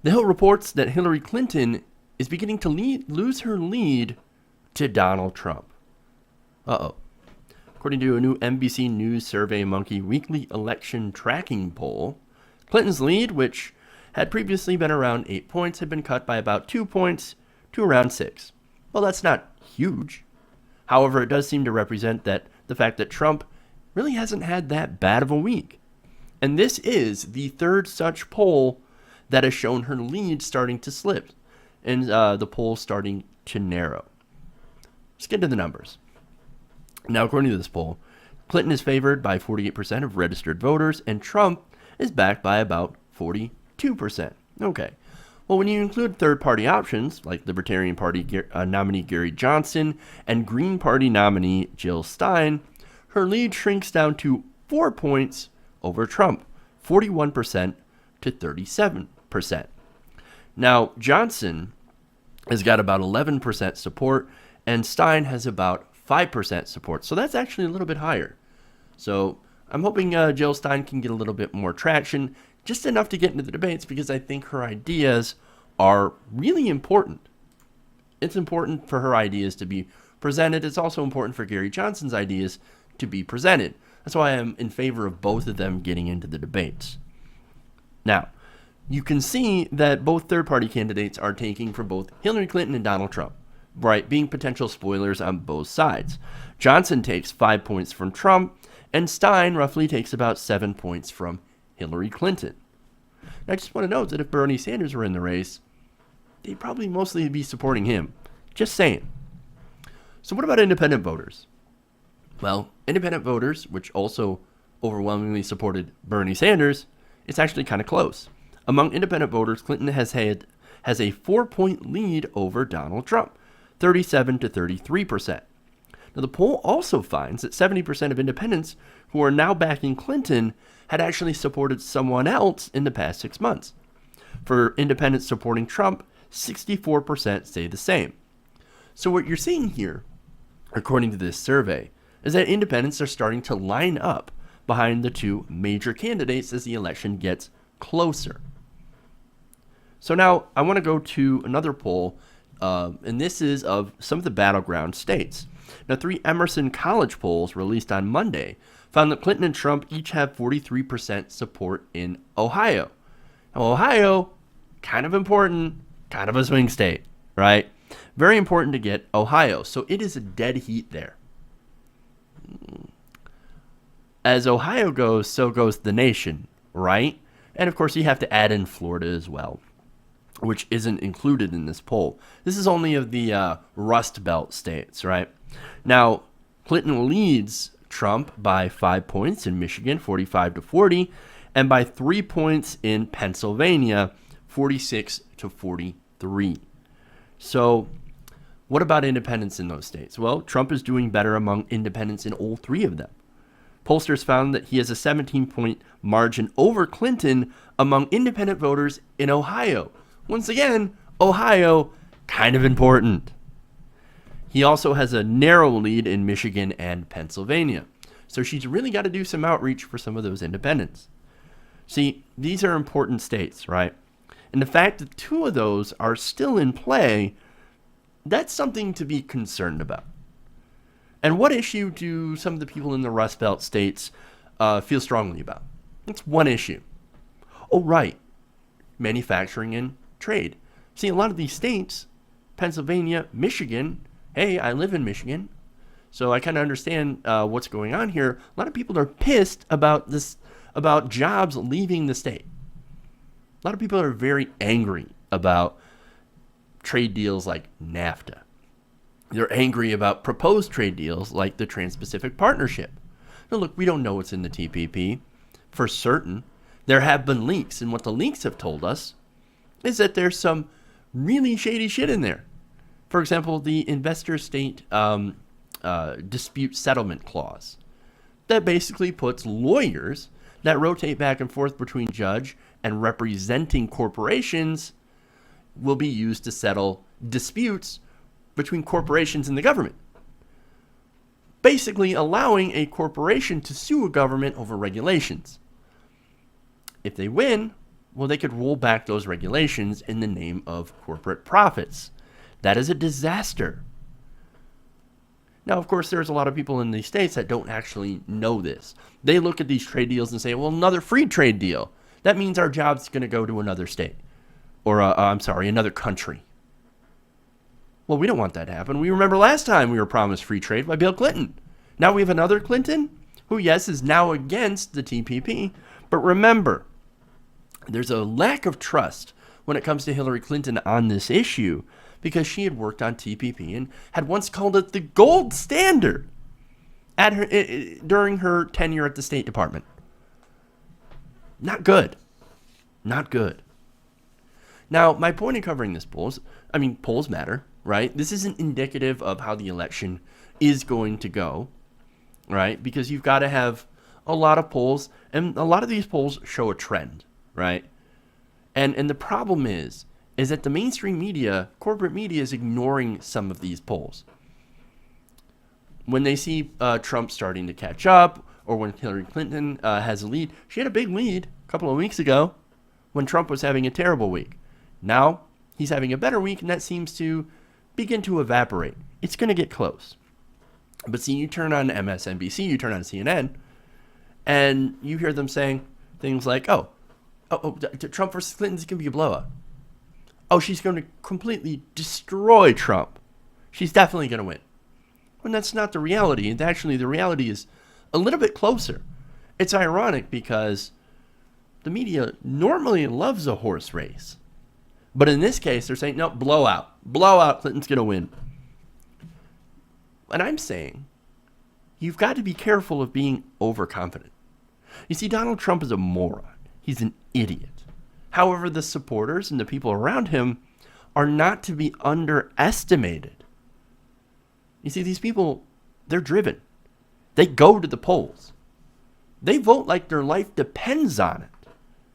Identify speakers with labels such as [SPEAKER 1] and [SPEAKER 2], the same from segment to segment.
[SPEAKER 1] The Hill reports that Hillary Clinton is beginning to lose her lead to Donald Trump. Uh-oh. According to a new NBC News SurveyMonkey weekly election tracking poll, Clinton's lead, which had previously been around 8 points, had been cut by about 2 points to around 6. Well, that's not huge. However, it does seem to represent that the fact that Trump really hasn't had that bad of a week. And this is the third such poll that has shown her lead starting to slip and the poll starting to narrow. Let's get to the numbers. Now, according to this poll, Clinton is favored by 48% of registered voters, and Trump is backed by about 42%. Okay. Well, when you include third-party options, like Libertarian Party nominee Gary Johnson and Green Party nominee Jill Stein, her lead shrinks down to 4 points over Trump, 41% to 37%. Now, Johnson has got about 11% support, and Stein has about 5% support. So that's actually a little bit higher. So I'm hoping Jill Stein can get a little bit more traction, just enough to get into the debates, because I think her ideas are really important. It's important for her ideas to be presented. It's also important for Gary Johnson's ideas to be presented. That's why I'm in favor of both of them getting into the debates. Now, you can see that both third-party candidates are taking from both Hillary Clinton and Donald Trump, right, being potential spoilers on both sides. Johnson takes 5 points from Trump, and Stein roughly takes about 7 points from Hillary Clinton. Now, I just want to note that if Bernie Sanders were in the race, they'd probably mostly be supporting him. Just saying. So what about independent voters? Well, independent voters, which also overwhelmingly supported Bernie Sanders, it's actually kind of close. Among independent voters, Clinton has a 4-point lead over Donald Trump, 37 to 33%. Now, the poll also finds that 70% of independents who are now backing Clinton had actually supported someone else in the past 6 months. For independents supporting Trump, 64% say the same. So what you're seeing here, according to this survey, is that independents are starting to line up behind the two major candidates as the election gets closer. So now I want to go to another poll, and this is of some of the battleground states. Now, 3 Emerson College polls released on Monday found that Clinton and Trump each have 43% support in Ohio. Now, Ohio, kind of important, kind of a swing state, right? Very important to get Ohio. So it is a dead heat there. As Ohio goes, so goes the nation, right? And of course, you have to add in Florida as well, which isn't included in this poll. This is only of the Rust Belt states, right? Now, Clinton leads Trump by 5 points in Michigan, 45 to 40, and by 3 points in Pennsylvania, 46 to 43. So, what about independents in those states? Well, Trump is doing better among independents in all 3 of them. Pollsters found that he has a 17-point margin over Clinton among independent voters in Ohio. Once again, Ohio, kind of important. He also has a narrow lead in Michigan and Pennsylvania. So she's really got to do some outreach for some of those independents. See, these are important states, right? And the fact that 2 of those are still in play, that's something to be concerned about. And what issue do some of the people in the Rust Belt states feel strongly about? It's one issue. Oh, right. Manufacturing and trade. See, a lot of these states, Pennsylvania, Michigan, hey, I live in Michigan, so I kind of understand what's going on here. A lot of people are pissed about this, about jobs leaving the state. A lot of people are very angry about trade deals like NAFTA. They're angry about proposed trade deals like the Trans-Pacific Partnership. Now, look, we don't know what's in the TPP for certain. There have been leaks, and what the leaks have told us is that there's some really shady shit in there. For example, the investor state dispute settlement clause that basically puts lawyers that rotate back and forth between judge and representing corporations will be used to settle disputes between corporations and the government. Basically allowing a corporation to sue a government over regulations. If they win, Well, they could roll back those regulations in the name of corporate profits. That is a disaster. Now, of course, there's a lot of people in these states that don't actually know this. They look at these trade deals and say, well, another free trade deal. That means our job's going to go to another state. Or, another country. Well, we don't want that to happen. We remember last time we were promised free trade by Bill Clinton. Now we have another Clinton who, yes, is now against the TPP. But remember, there's a lack of trust when it comes to Hillary Clinton on this issue because she had worked on TPP and had once called it the gold standard during her tenure at the State Department. Not good. Not good. Now, my point in covering this polls matter, right? This isn't indicative of how the election is going to go, right? Because you've got to have a lot of polls, and a lot of these polls show a trend, right? And the problem is that the mainstream media, corporate media, is ignoring some of these polls. When they see Trump starting to catch up, or when Hillary Clinton has a lead, she had a big lead a couple of weeks ago when Trump was having a terrible week. Now he's having a better week, and that seems to begin to evaporate. It's going to get close. But see, you turn on MSNBC, you turn on CNN, and you hear them saying things like, Trump versus Clinton is going to be a blowout. Oh, she's going to completely destroy Trump. She's definitely going to win. When that's not the reality. And actually, the reality is a little bit closer. It's ironic because the media normally loves a horse race. But in this case, they're saying, no, blowout. Blowout, Clinton's going to win. And I'm saying, you've got to be careful of being overconfident. You see, Donald Trump is a moron. He's an idiot. However, the supporters and the people around him are not to be underestimated. You see, these people, they're driven. They go to the polls. They vote like their life depends on it.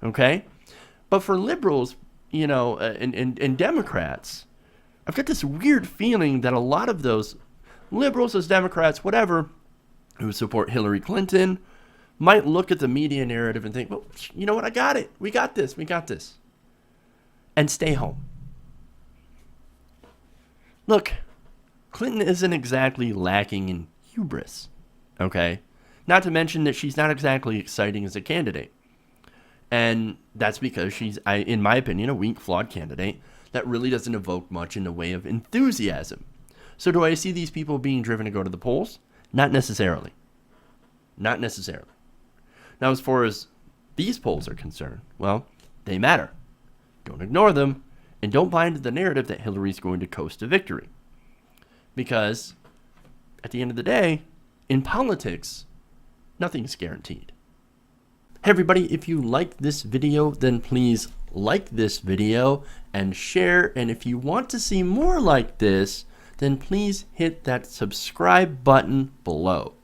[SPEAKER 1] Okay? But for liberals, and Democrats, I've got this weird feeling that a lot of those liberals, those Democrats, whatever, who support Hillary Clinton, might look at the media narrative and think, well, you know what? I got it. We got this. And stay home. Look, Clinton isn't exactly lacking in hubris, okay? Not to mention that she's not exactly exciting as a candidate. And that's because she's, in my opinion, a weak, flawed candidate that really doesn't evoke much in the way of enthusiasm. So do I see these people being driven to go to the polls? Not necessarily. Not necessarily. Now, as far as these polls are concerned, well, they matter. Don't ignore them, and don't buy into the narrative that Hillary's going to coast to victory. Because, at the end of the day, in politics, nothing's guaranteed. Hey everybody, if you liked this video, then please like this video and share. And if you want to see more like this, then please hit that subscribe button below.